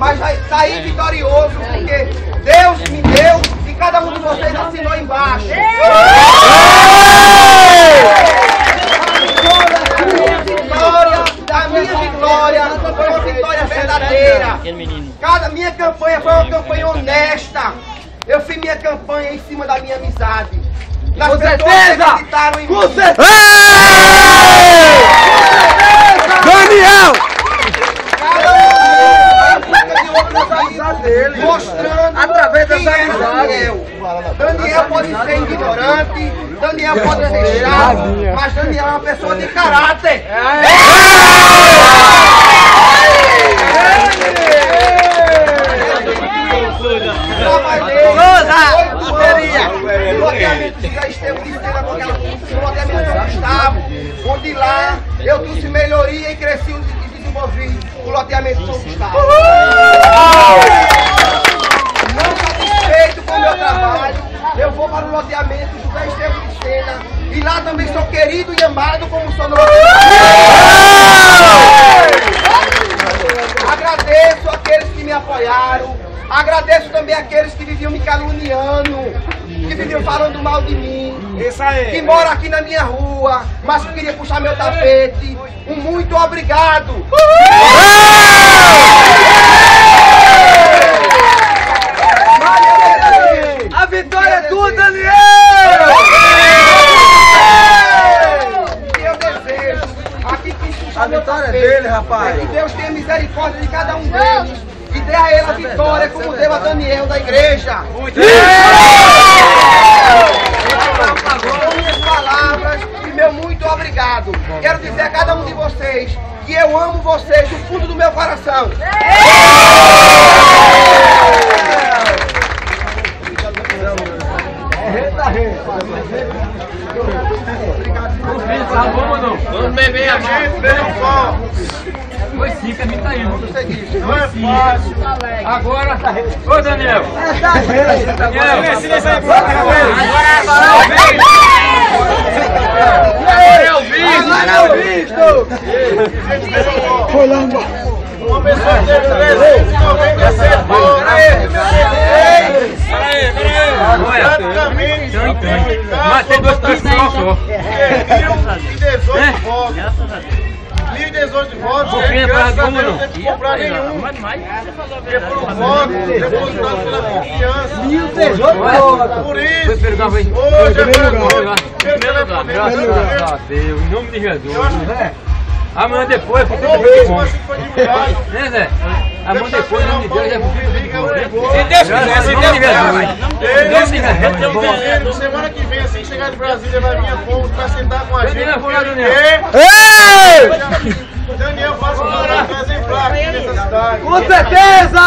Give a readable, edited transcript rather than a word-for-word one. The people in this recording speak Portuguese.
mas vai sair vitorioso, porque Deus me deu e cada um de vocês assinou embaixo. A minha vitória foi uma vitória verdadeira. Minha campanha foi uma campanha honesta. Eu fiz minha campanha em cima da minha amizade. Com certeza! Acreditaram em mim. Com certeza! Daniel! Mostrando através das quem era Daniel. Daniel pode ser ignorante, Daniel pode ser chato, mas Daniel é uma pessoa de caráter. Trabalhei 8 anos no loteamento de Estevam de Sena, no loteamento de Gustavo, onde lá eu trouxe melhoria e cresci e desenvolvi o loteamento de São Gustavo. Não satisfeito com o meu trabalho, eu vou para o loteamento José Estevam de Sena e lá também sou querido e amado como sou no loteamento. Agradeço aqueles que me apoiaram, agradeço também aqueles que viviam me caluniando, que viviam falando mal de mim, que moram aqui na minha rua, mas que queria puxar meu tapete. Um muito obrigado! A vitória é tua, Daniel! E eu desejo, aqui quem puxa A meu vitória é tapete, dele, rapaz. é que Deus tenha misericórdia de cada um deles e dê a ele a vitória como deu a Daniel da igreja. Com minhas palavras e meu muito obrigado. Quero dizer a cada um de vocês que eu amo vocês do fundo do meu coração. Vamos beber a gente, beber um copo. Foi sim, que a gente tá indo. Não é fácil. Agora, ô Daniel. Daniel, agora é o visto. Agora é o visto! Uma pessoa que teve 397 votos. Praticamente, mas tem 2 pessoas só. 1.018 votos. 1.018 votos, graças a Deus não teve que comprar nenhum. Porque foram votos depositados pela confiança. 1.018 votos! Por isso, hoje é vergonha. Graças a Deus, em nome de Jesus. Amanhã depois, porque O mesmo assim foi divulgado. né, Zé? Amanhã depois, em nome de Deus, é Se Deus quiser, se Deus quiser. Semana que vem, assim que chegar de Brasília, vai vir a povo pra sentar com a gente. O Daniel faz um exemplar aqui nessa cidade. Com certeza!